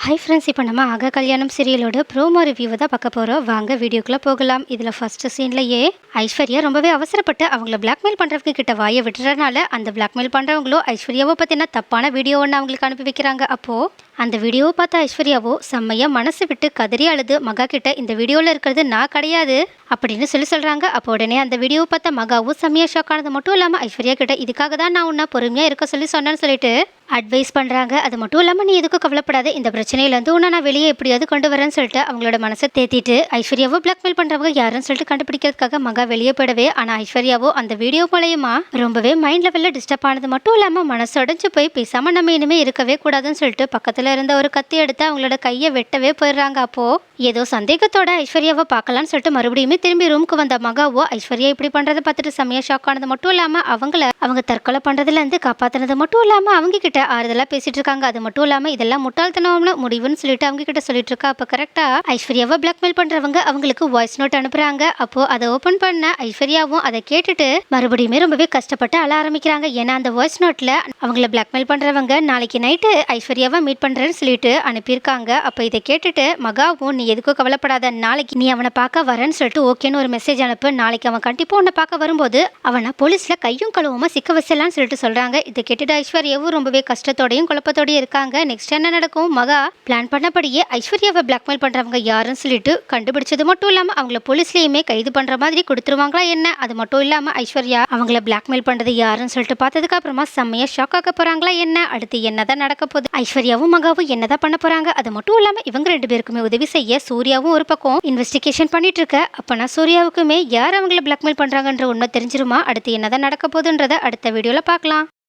Hi friends, இப்போ நம்ம அக கல்யாணம் சீரியலோட ப்ரோமோ ரிவ்யூவை தான் பார்க்க போகிறோம். வாங்க வீடியோக்குள்ளே போகலாம். இதில் ஃபஸ்ட்டு சீன்லேயே ஐஸ்வர்யா ரொம்பவே அவசரப்பட்டு அவங்கள பிளாக்மெயில் பண்ணுறவங்க கிட்ட வாயை விட்டுறதுனால அந்த பிளாக்மெயில் பண்ணுறவங்களோ ஐஸ்வர்யாவை பற்றின தப்பான வீடியோ ஒன்று அவங்களுக்கு அனுப்பி வைக்கிறாங்க. அப்போது அந்த வீடியோவை பார்த்த ஐஸ்வர்யாவோ செம்மையாக மனசு விட்டு கதறி அழுது மகா கிட்ட இந்த வீடியோவில் இருக்கிறது நான் கிடையாது அப்படின்னு சொல்கிறாங்க. அப்போ உடனே அந்த வீடியோவை பார்த்த மகாவும் செம்மையாக ஷாக் ஆனது மட்டும் இல்லாமல் ஐஸ்வர்யா கிட்ட இதுக்காக தான் நான் உன்னை பொறுமையாக இருக்க சொன்னேன்னு சொல்லிட்டு அட்வைஸ் பண்ணுறாங்க. அது மட்டும் இல்லாமல் நீ எதுக்கும் கவலைப்படாத, இந்த பிரச்சனையிலேருந்து உன்னை நான் வெளியே எப்படியாவது கொண்டு வரேன்னு சொல்லிட்டு அவங்களோட மனசை தேத்திட்டு ஐஸ்வர்யாவோ பிளாக்மெயில் பண்ணுறவங்க யாருன்னு சொல்லிட்டு கண்டுபிடிக்கிறதுக்காக மகா வெளியே போயிடவே, ஆனால் ஐஸ்வர்யாவோ அந்த வீடியோ மூலயமா ரொம்பவே மைண்ட் லெவலில் டிஸ்டர்ப் ஆனது மட்டும் இல்லாமல் மனசு உடஞ்சு போய் பேசாமல் நம்ம இனிமேல் இருக்கவே கூடாதுன்னு சொல்லிட்டு பக்கத்தில் இருந்த ஒரு கத்தி எடுத்து அவங்களோட கையை வெட்டவே போயிடுறாங்க. அப்போது ஏதோ சந்தேகத்தோட ஐஸ்வர்யாவை பார்க்கலான்னு சொல்லிட்டு மறுபடியுமே திரும்பி ரூமுக்கு வந்த மகாவோ ஐஸ்வர்யா இப்படி பண்ணுறதை பார்த்துட்டு செம்மையாக ஷாக் ஆனது மட்டும் இல்லாமல் அவங்க தற்கொலை பண்ணுறதுலேருந்து காப்பாற்றினது மட்டும் இல்லாமல் அவங்க கிட்ட ஆறுதலாக பேசிட்டு இருக்காங்க. அது மட்டும் இல்லாமல் இதெல்லாம் முட்டாள்தனம்னு முடிவுன்னு சொல்லிட்டு அவங்க கிட்ட சொல்லிட்டு இருக்கா. அப்போ கரெக்டாக ஐஸ்வர்யாவை பிளாக்மெயில் பண்ணுறவங்க அவங்களுக்கு வாய்ஸ் நோட் அனுப்புறாங்க. அப்போ அதை ஓப்பன் பண்ண ஐஸ்வர்யாவும் அதை கேட்டுட்டு மறுபடியுமே ரொம்பவே கஷ்டப்பட்டு அழ ஆரம்பிக்கிறாங்க. ஏன்னா அந்த வாய்ஸ் நோட்டில் அவங்கள பிளாக்மெயில் பண்ணுறவங்க நாளைக்கு நைட்டு ஐஸ்வர்யாவை மீட் பண்ணுறேன்னு சொல்லிட்டு அனுப்பியிருக்காங்க. அப்போ இதை கேட்டுட்டு மகாவும் நீ எதுக்கும் கவலைப்படாத, நாளைக்கு நீ அவனை பார்க்க வரேன்னு சொல்லிட்டு ஓகேன்னு ஒரு மெசேஜ் அனுப்பு, நாளைக்கு அவன் கண்டிப்பாக உன்னை பார்க்க வரும்போது அவனை போலீஸில் கையும் கழுவாம சிக்க வச்சலான்னு சொல்லிட்டு சொல்கிறாங்க. இதை கேட்டுட்டு ஐஸ்வர்யாவும் ரொம்பவே கஷ்டத்தோடையும் குழப்பத்தோடையும் இருக்காங்க. நெக்ஸ்ட் என்ன நடக்கும்? மகா பிளான் பண்ணபடியே ஐஸ்வர்யாவை பிளாக்மெயில் பண்ணுறவங்க யாருன்னு சொல்லிட்டு கண்டுபிடிச்சது மட்டும் இல்லாமல் அவங்கள போலீஸ்லேயுமே கைது பண்ணுற மாதிரி கொடுத்துருவாங்களா என்ன? அது மட்டும் இல்லாமல் ஐஸ்வர்யா அவங்கள பிளாக்மெயில் பண்ணுறது யாருன்னு சொல்லிட்டு பார்த்ததுக்கு அப்புறமா செம்மையாக ஷாக் ஆக போகிறாங்களா என்ன? அடுத்து என்னதான் நடக்க போகுது? ஐஸ்வர்யாவும் மகாவும் என்னதான் பண்ண போகிறாங்க? அது மட்டும் இல்லாமல் இவங்க ரெண்டு பேருக்குமே உதவி செய்ய சூர்யாவும் ஒரு பக்கம் இன்வெஸ்டிகேஷன் பண்ணிட்டு இருக்க. அப்போனா சூர்யாவுக்குமே யார் அவங்கள பிளாக்மெயில் பண்ணுறாங்கன்ற உண்மை தெரிஞ்சிருமா? அடுத்து என்னதான் நடக்க போகுதுன்றதை அடுத்த வீடியோவில் பார்க்கலாம்.